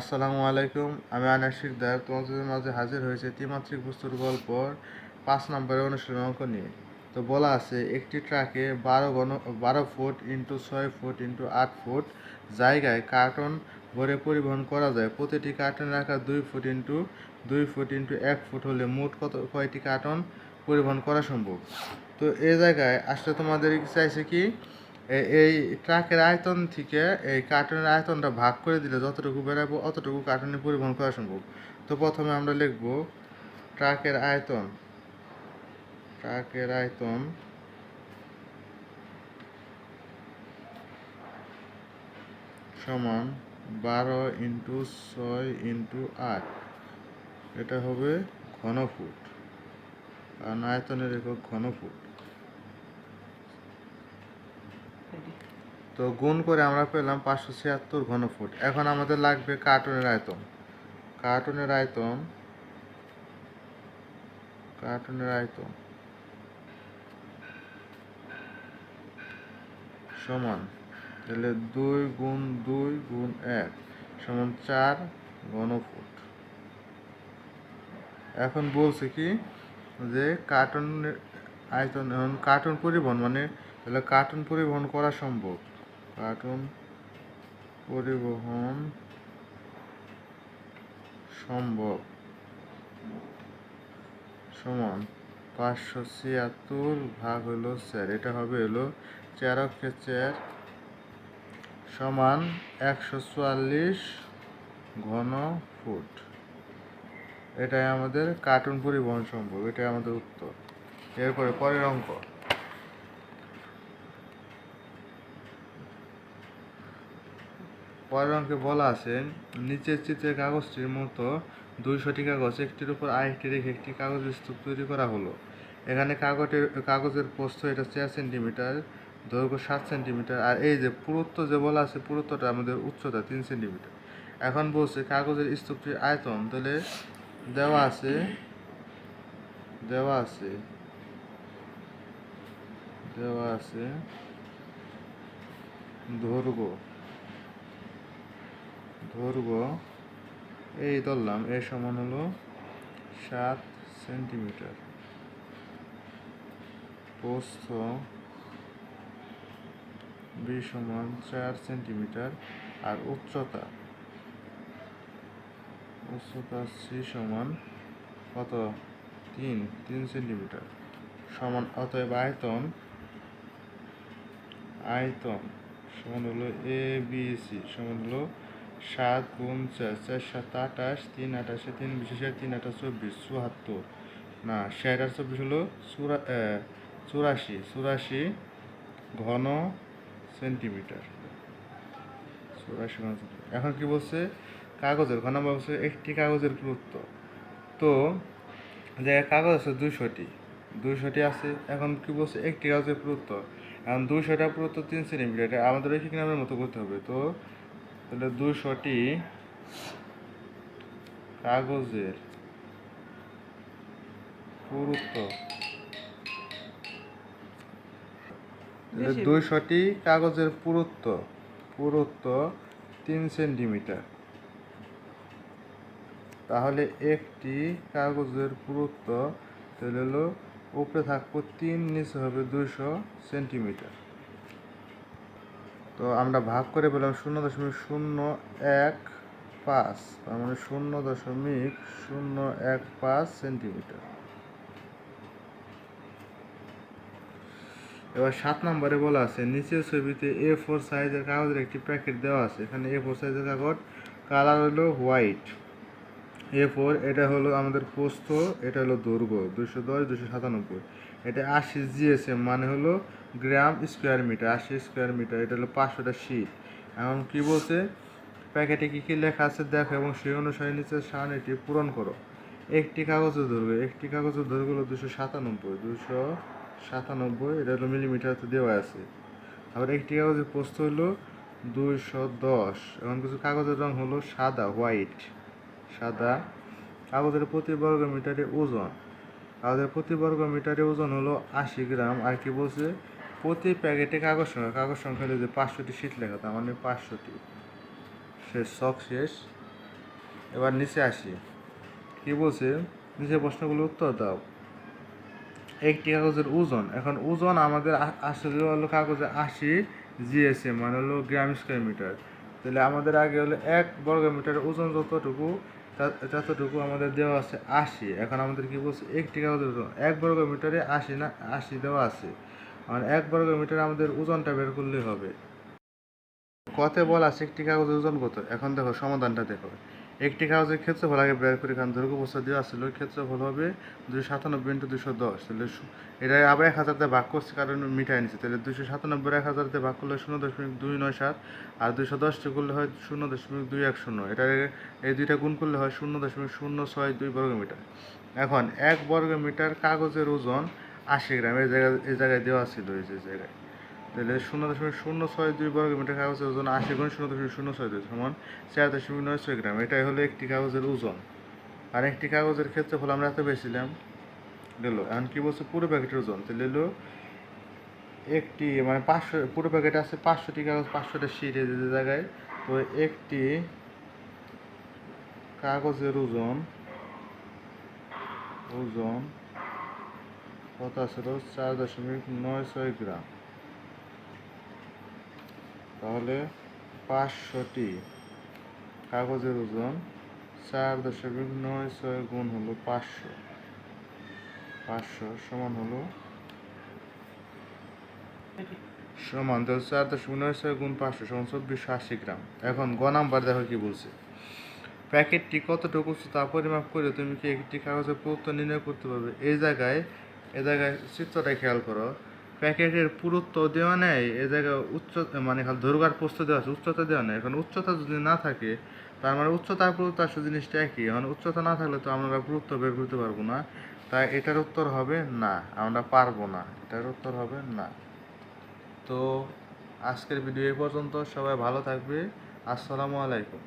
আসসালামু আলাইকুম, আমি আনাস শিকদার তোমাদের মাঝে হাজির হয়েছে ত্রিমাত্রিক বস্তুর গল্প 5 নম্বরের অনুশীলন অঙ্ক নিয়ে। তো বলা আছে একটি ট্রাকে 12 foot into 6 foot into 8 foot জায়গায় কার্টন ভরে পরিবহন করা যায়। প্রতিটি কার্টনের আকার 2 foot into 2 foot into 1 foot হলে মোট কয়টি কার্টন পরিবহন করা সম্ভব। তো এই জায়গায় আসলে তোমাদের চাইছে কি এই ট্রাকের আয়তন থেকে এই কার্টনের আয়তনটা ভাগ করে দিলে যতটুকু বেরাবো অতটুকু কার্টনে পরিবহন করা সম্ভব। তো প্রথমে আমরা লিখব ট্রাকের আয়তন সমান 12 × 6 × 8, এটা হবে ঘনফুট, কারণ আয়তনের একক ঘনফুট। তো গুণ করে আমরা পেলাম 576 ঘনফুট। এখন আমাদের লাগবে কার্টনের আয়তন। কার্টনের আয়তন সমান, তাহলে 2 × 2 × 1 সমান 4 ঘনফুট। এখন বলছে কি যে কার্টনের আয়তন, এখন কার্টন পরিবহন মানে তাহলে কার্টন পরিবহন করা সম্ভব। কার্টন পরিবহন সম্ভব সমান 576 ভাগ হলো 4, এটা হবে হলো 4×4 সমান 144 ঘনফুট। এটাই আমাদের কার্টন পরিবহন সম্ভব, এটাই আমাদের উত্তর। এরপরে পরের অঙ্ক। পরের অঙ্কে বলা আছে নিচের চিত্রের কাগজটির মতো 200টি কাগজ একটির উপর আরেকটি রেখে একটি কাগজের স্তূপ তৈরি করা হলো। এখানে কাগজের প্রস্থ এটা 4 সেন্টিমিটার, দৈর্ঘ্য 7 সেন্টিমিটার, আর এই যে পুরুত্ব যে বলা আছে পুরুত্বটা আমাদের উচ্চতা 3 সেন্টিমিটার। এখন বলছে কাগজের স্তূপটির আয়তন, তাহলে দেওয়া আছে দৈর্ঘ্য এই ধরলাম এর সমান হলো 7 সেন্টিমিটার, প্রস্থ b সমান 4 সেন্টিমিটার, আর উচ্চতা c সমান কত 3 সেন্টিমিটার সমান। অতএব আয়তন সমান হলো ABC সমান হলো 7 × 4, 4 × 7 = 28, 3 × 28 3 × 20 3 × 8 = 24, 74 না 60 আর 24 হলো 84 ঘন সেন্টিমিটার। এখন কি বলছে কাগজের ঘন বলছে একটি কাগজের পুরুত্ব। তো যে কাগজ আছে 200টি আছে, এখন কি বলছে একটি কাগজের পুরুত্ব, এখন 200টা পুরুত্ব 3 সেন্টিমিটার, আমাদের রৈখিক নামের মতো করতে হবে। তো তাহলে 200টি কাগজের পুরুত্ব 3 সেন্টিমিটার। তাহলে একটি কাগজের পুরুত্ব তাহলে হলো উপরে থাকবো 3, নিচে হবে 200 সেন্টিমিটার। তো আমরা ভাগ করে পেলাম 0.015, তার মানে 0.015 সেন্টিমিটার। এবার 7 নম্বরে বলা আছে নিচের ছবিতে A4 সাইজের কাগজের একটি প্যাকেট দেওয়া আছে। এখানে A4 সাইজের কাগজ, কালার হলো হোয়াইট। A4 এটা হলো আমাদের প্রস্থ, এটা হলো দৈর্ঘ্য 210 297, এটা 80 GSM মানে হলো গ্রাম স্কোয়ার মিটার, 80 স্কোয়ার মিটার, এটা হলো 500টা শীট। এখন কি বলছে প্যাকেটে কী কী লেখা আছে দেখো এবং সেই অনুসারে নিচের সারণীটি পূরণ করো। একটি কাগজের দৈর্ঘ্য হলো 297, এটা হলো মিলিমিটার তো দেওয়া আছে। আবার একটি কাগজের প্রস্থ হলো 210। এখন কিছু কাগজের রং হলো সাদা, হোয়াইট। কাগজের প্রতি বর্গ মিটারে ওজন হলো 80 গ্রাম। আর কি বলছে প্রতি প্যাকেটে কাগজ সংখ্যা হলো যে 500টি শীট লেখা, তার মানে 500টি। শেষ। এবার নিচে আসি, কি বলছে নিচে প্রশ্নগুলো উত্তর দাও। একটি কাগজের ওজন, এখন ওজন আমাদের আসলে হলো কাগজে 80 জিএসএম, মানে হলো গ্রাম স্কোয়ার মিটার। তাহলে আমাদের আগে হলো 1 বর্গ মিটারের ওজন যতটুকু ততটুকু আমাদের দেওয়া আছে 80। এখন আমাদের কি বলছে একটি কাগজের ওজন 1 বর্গ মিটারে 80 না 80 দেওয়া আছে, মানে 1 বর্গ মিটারে আমাদের ওজনটা বের করলেই হবে। কতে বলা আছে একটি কাগজের ওজন কত। এখন দেখো সমাধানটা দেখো, একটি কাগজের ক্ষেত্রফল আগে বের করি, কারণ দৈর্ঘ্য প্রস্থ দেওয়া ছিল, ক্ষেত্রফল হবে 297 ইন্টু 210। তাহলে এটা আবার 1000 দিয়ে ভাগ করছে কারণ মিটার নিচ্ছে, তাহলে 297 1000 দিয়ে ভাগ করলে 0.297, আর 210 করলে হয় 0.210। এটা এই দুইটা গুণ করলে হয় 0.062 বর্গ মিটার। এখন 1 বর্গ মিটার কাগজের ওজন 80 গ্রাম, এই জায়গায় দেওয়া ছিল, এই যে জায়গায়। তাহলে 0.062 বর্গ মিটার কাগজের ওজন 80 গুণ 0.062 সমান 4.96 গ্রাম। এটাই হলো একটি কাগজের ওজন। আর একটি কাগজের ক্ষেত্রফল আমরা এত পেয়েছিলাম গেল। এখন কি বলছে পুরো প্যাকেটের ওজন, তাহলে হলো একটি মানে 500, পুরো প্যাকেটে আছে 500টি কাগজ, 500টা শিট এই যে জায়গায়। তো একটি কাগজের ওজন কত ছিল 4.96 গ্রাম। তাহলে 500টি কাগজের ওজন 4.96 গুণ হলো 500 সমান হলো তো 4.96 গুণ 500 সমান 2480 গ্রাম। এখন গ নাম্বার দেখো কি বলছে, প্যাকেটটি কতটুকু তা পরিমাপ করে তুমি কি একটি কাগজের পুরুত্ব নির্ণয় করতে পারবে। এই জায়গায় চিত্রটা খেয়াল করো, প্যাকেটের পুরুত্ব দেওয়া নেই, এই জায়গায় মানে খালি দৈর্ঘ্য আর প্রস্থ দেওয়া আছে, উচ্চতা দেওয়া নেই। এখন উচ্চতা যদি না থাকে তার মানে উচ্চতা আর পুরুত্ব আসলে জিনিসটা একই। এখন উচ্চতা না থাকলে তো আমরা পুরুত্ব বের করতে পারবো না, তাই এটার উত্তর হবে না, আমরা পারবো না, এটার উত্তর হবে না। তো আজকের ভিডিও এই পর্যন্ত, সবাই ভালো থাকবে, আসসালামু আলাইকুম।